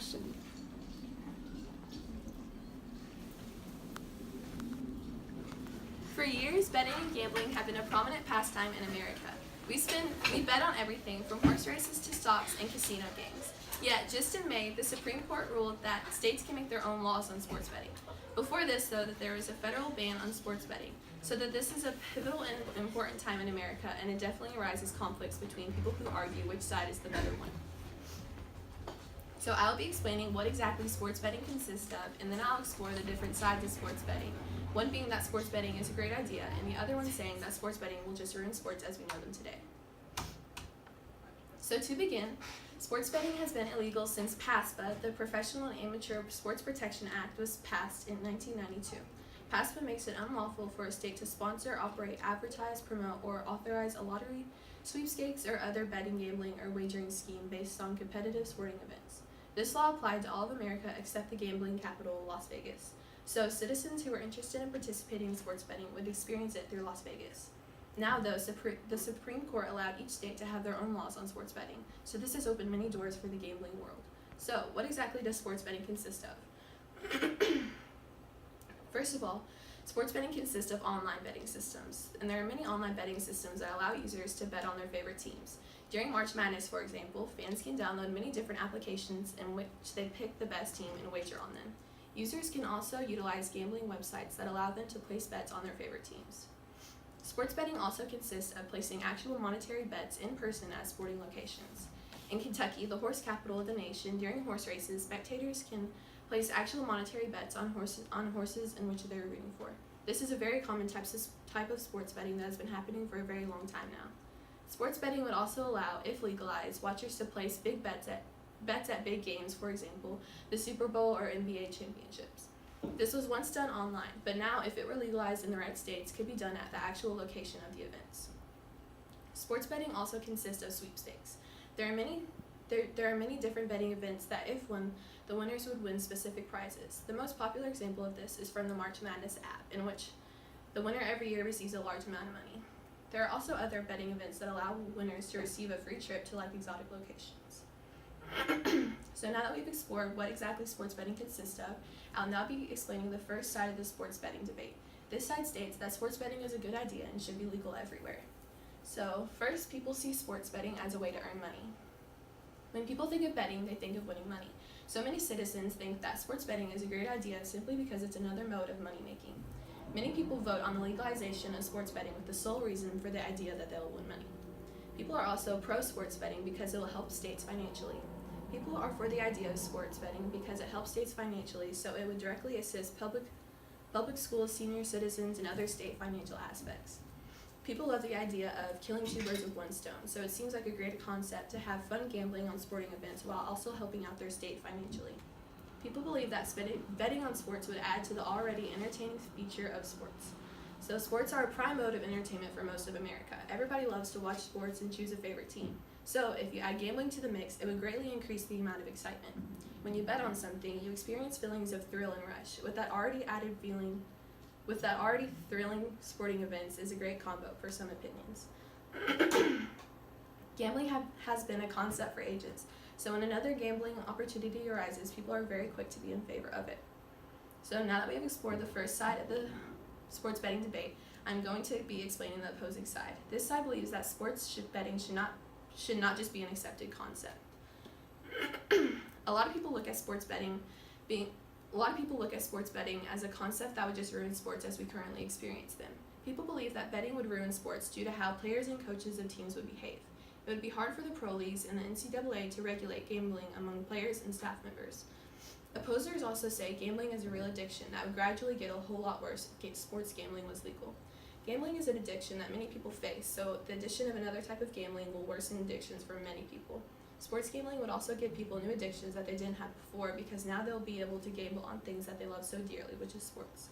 question. For years, betting and gambling have been a prominent pastime in America. We bet on everything from horse races to stocks and casino games. Yet, just in May, the Supreme Court ruled that states can make their own laws on sports betting. Before this, though, that there is a federal ban on sports betting, so that this is a pivotal and important time in America, and it definitely arises conflicts between people who argue which side is the better one. So I'll be explaining what exactly sports betting consists of, and then I'll explore the different sides of sports betting. One being that sports betting is a great idea, and the other one saying that sports betting will just ruin sports as we know them today. So to begin, sports betting has been illegal since PASPA, the Professional and Amateur Sports Protection Act, was passed in 1992. PASPA makes it unlawful for a state to sponsor, operate, advertise, promote, or authorize a lottery, sweepstakes, or other betting, gambling, or wagering scheme based on competitive sporting events. This law applied to all of America except the gambling capital, Las Vegas. So citizens who were interested in participating in sports betting would experience it through Las Vegas. Now, though, the Supreme Court allowed each state to have their own laws on sports betting, so this has opened many doors for the gambling world. So, what exactly does sports betting consist of? First of all, sports betting consists of online betting systems, and there are many online betting systems that allow users to bet on their favorite teams. During March Madness, for example, fans can download many different applications in which they pick the best team and wager on them. Users can also utilize gambling websites that allow them to place bets on their favorite teams. Sports betting also consists of placing actual monetary bets in person at sporting locations. In Kentucky, the horse capital of the nation, during horse races, spectators can place actual monetary bets on horses in which they are rooting for. This is a very common type of sports betting that has been happening for a very long time now. Sports betting would also allow, if legalized, watchers to place big bets at big games, for example, the Super Bowl or NBA championships. This was once done online, but now, if it were legalized in the right states, could be done at the actual location of the events. Sports betting also consists of sweepstakes. There are many different betting events that, if won, the winners would win specific prizes. The most popular example of this is from the March Madness app, in which the winner every year receives a large amount of money. There are also other betting events that allow winners to receive a free trip to exotic locations. So now that we've explored what exactly sports betting consists of, I'll now be explaining the first side of the sports betting debate. This side states that sports betting is a good idea and should be legal everywhere. So first, people see sports betting as a way to earn money. When people think of betting, they think of winning money. So many citizens think that sports betting is a great idea simply because it's another mode of money making. Many people vote on the legalization of sports betting with the sole reason for the idea that they'll win money. People are also pro-sports betting because it will help states financially. People are for the idea of sports betting because it helps states financially, so it would directly assist public schools, senior citizens, and other state financial aspects. People love the idea of killing two birds with one stone, so it seems like a great concept to have fun gambling on sporting events while also helping out their state financially. People believe that betting on sports would add to the already entertaining feature of sports. So sports are a prime mode of entertainment for most of America. Everybody loves to watch sports and choose a favorite team. So if you add gambling to the mix, it would greatly increase the amount of excitement. When you bet on something, you experience feelings of thrill and rush. With that already thrilling sporting events is a great combo for some opinions. Gambling has been a concept for ages. So when another gambling opportunity arises, people are very quick to be in favor of it. So now that we have explored the first side of the sports betting debate, I'm going to be explaining the opposing side. This side believes that betting should not just be an accepted concept. A lot of people look at sports betting as a concept that would just ruin sports as we currently experience them. People believe that betting would ruin sports due to how players and coaches of teams would behave. It would be hard for the pro leagues and the NCAA to regulate gambling among players and staff members. Opposers also say gambling is a real addiction that would gradually get a whole lot worse if sports gambling was legal. Gambling is an addiction that many people face, so the addition of another type of gambling will worsen addictions for many people. Sports gambling would also give people new addictions that they didn't have before because now they'll be able to gamble on things that they love so dearly, which is sports.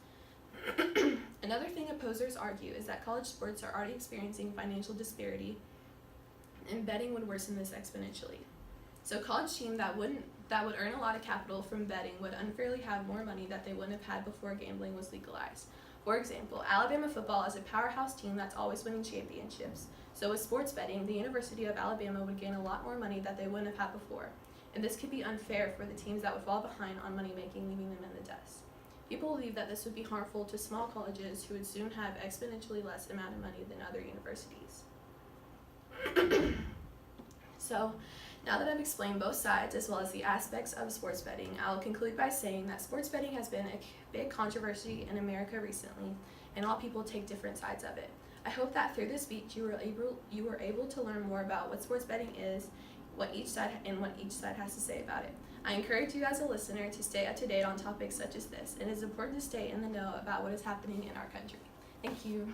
Another thing opposers argue is that college sports are already experiencing financial disparity, and betting would worsen this exponentially. So college teams that would earn a lot of capital from betting would unfairly have more money that they wouldn't have had before gambling was legalized. For example, Alabama football is a powerhouse team that's always winning championships. So with sports betting, the University of Alabama would gain a lot more money that they wouldn't have had before. and this could be unfair for the teams that would fall behind on money making, leaving them in the dust. People believe that this would be harmful to small colleges who would soon have exponentially less amount of money than other universities. So, now that I've explained both sides as well as the aspects of sports betting, I'll conclude by saying that sports betting has been a big controversy in America recently, and all people take different sides of it. I hope that through this speech you were able to learn more about what sports betting is, what each side has to say about it. I encourage you as a listener to stay up to date on topics such as this. It is important to stay in the know about what is happening in our country. Thank you.